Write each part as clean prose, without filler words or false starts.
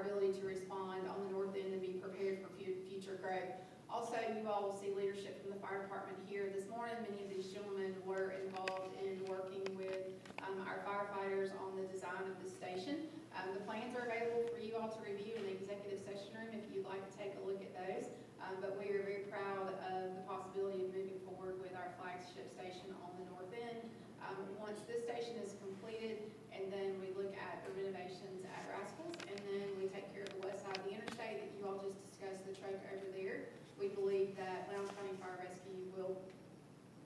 ability to respond on the north end and be prepared for future growth. Also, you all will see leadership from the fire department here this morning. Many of these gentlemen were involved in working with our firefighters on the design of the station. The plans are available for you all to review in the executive session room if you'd like to take a look at those. But we are very proud of the possibility of moving forward with our flagship station on the north end. Once this station is completed, and then we look at the renovations at Rascals, and then we take care of the west side of the interstate that you all just discussed, the truck over there. We believe that Lowndes County Fire Rescue will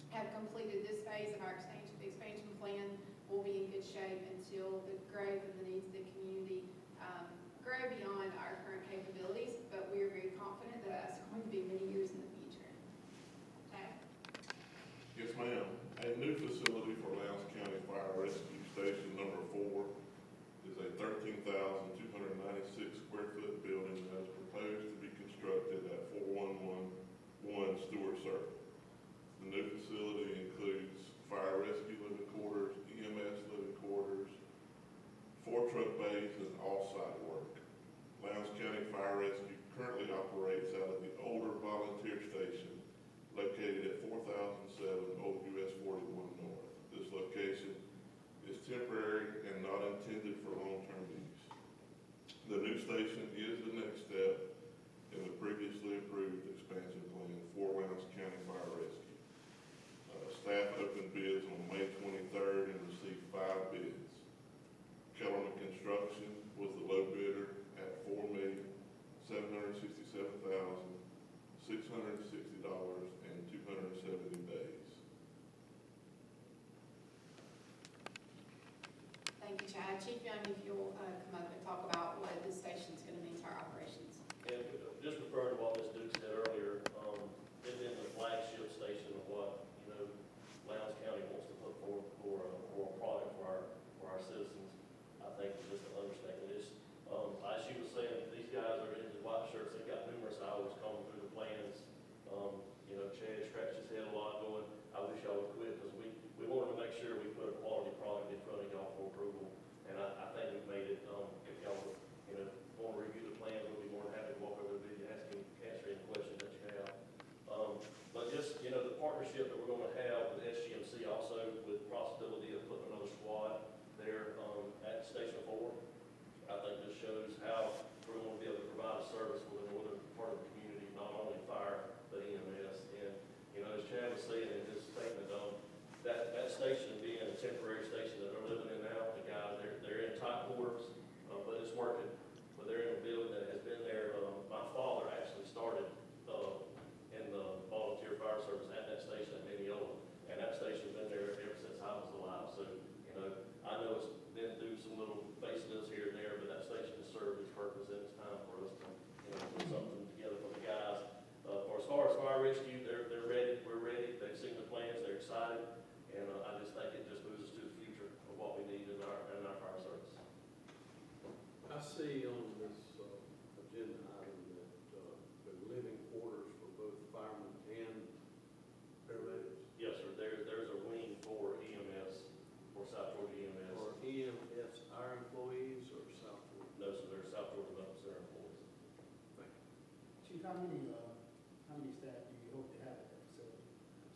have completed this phase of our expansion plan. Will be in good shape until the growth and the needs of the community grow beyond our current capabilities, but we are very confident that that's going to be many years in the future. Okay. Yes, ma'am. A new facility for Lowndes County Fire Rescue Station number 4 is a 13,296 square foot building that is proposed to be constructed at 4111 Stewart Circle. The new facility includes fire rescue living quarters, EMS living quarters, 4 truck bays, and all-site work. Lowndes County Fire Rescue currently operates out of the older volunteer station located at 4007 Old US 41 North. This location is temporary and not intended for long-term use. The new station is the next step in the previously approved expansion plan for Lowndes County Fire Rescue. Staff opened bids on May 23rd and received 5 bids. Quarterman Construction was the low bidder at $4,767,660 and 270 days. Thank you, Chad. Chief Young, if you'll come up and talk about what this station is going to mean to our operations. And just referring to what Ms. Duke said earlier, it's been the flagship station of what Lowndes County wants to put forward for a product for our citizens. I think it's just an understatement. It's, as she was saying, these guys are in the white shirts. They've got numerous hours combing through the plans. Chad scratched his head a lot going, I wish y'all would quit, because we wanted to make sure we put a quality product in front of y'all for approval. And I think we've made it. If y'all want to review the plans, we'll be more than happy to walk over the video and answer any questions that you have. But just, the partnership that we're going to have with SGMC also, with the possibility of putting another squad there at Station 4, I think this shows how we're going to be able to provide a service for the northern part of the community, not only fire, but EMS. And, as Chad was saying in his statement, that station being a temporary station that they're living in now, the guys, they're in tight quarters, but it's working. But they're in a building that has been there. My father actually started in the volunteer fire service at that station at Mineola, and that station's been there ever since I was alive. So, I know it's been through some little facelifts here and there, but that station has served its purpose, and it's time for us to, put something together for the guys. For as far as fire rescue, they're ready. We're ready. They've seen the plans. They're excited, and I just think it just moves us to the future of what we need in our fire service. I see on this agenda item that the living quarters for both firemen and paramedics. Yes, sir. There's a wing for EMS, for South Georgia EMS. Are EMS our employees or South Georgia? No, sir. They're South Georgia Medical Center employees. Thank you. Chief, how many staff do you hope to have at that facility?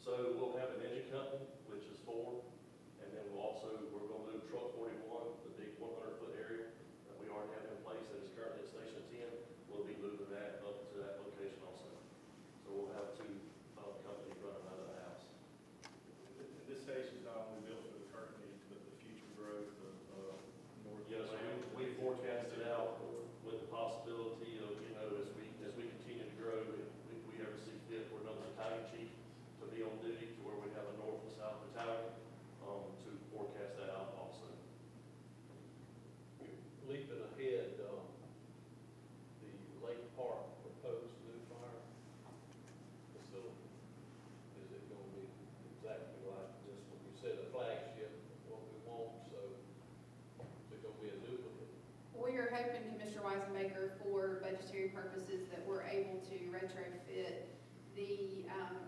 So we'll have an engine company, which is 4, and then we're going to move truck 41, the big 100-foot area that we already have in place that is currently at Station 10. We'll be moving that up to that location also. So we'll have 2 companies running out of the house. This station is not only built for the current needs, but the future growth of North. Yes, we forecasted out with the possibility of, as we continue to grow, if we ever see fit for another battalion chief to be on duty, to where we have a north and south battalion, to forecast that out also. Leaping ahead, the Lake Park proposed new fire facility, is it going to be exactly like this? When you said a flagship, what we want, so is it going to be a duplicate? We are hoping, Commissioner Weisenbaker, for budgetary purposes, that we're able to retrofit the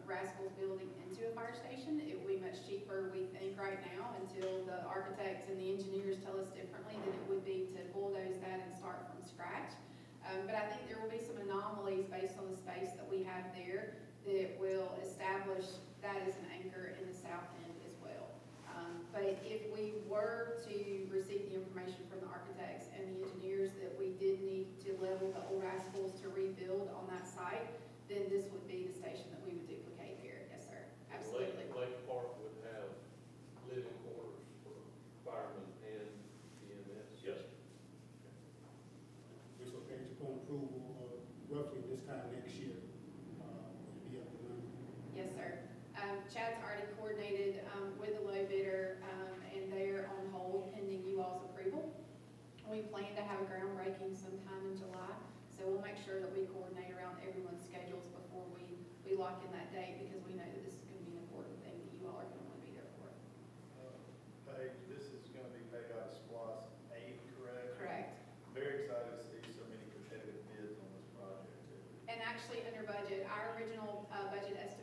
Rascals building into a fire station. It will be much cheaper, we think, right now, until the architects and the engineers tell us differently, than it would be to bulldoze that and start from scratch. have there that will establish that as an anchor in the south end as well. But if we were to receive the information from the architects and the engineers that we did need to level the old asphalt to rebuild on that site, then this would be the station that we would duplicate here. Yes, sir. Absolutely. Lake Park would have living quarters for firemen and EMS. Yes. We're so based upon approval, roughly this time next year, it'll be up and running. Yes, sir. Chad's already coordinated with the low bidder, and they're on hold pending you all's approval. We plan to have a groundbreaking sometime in July, so we'll make sure that we coordinate around everyone's schedules before we lock in that date, because we know that this is going to be an important thing that you all are going to want to be there for. Paige, this is gonna be paid out of SPOS 8, correct? Correct. Very excited to see so many competitive bids on this project. And actually, under budget, our original budget estimate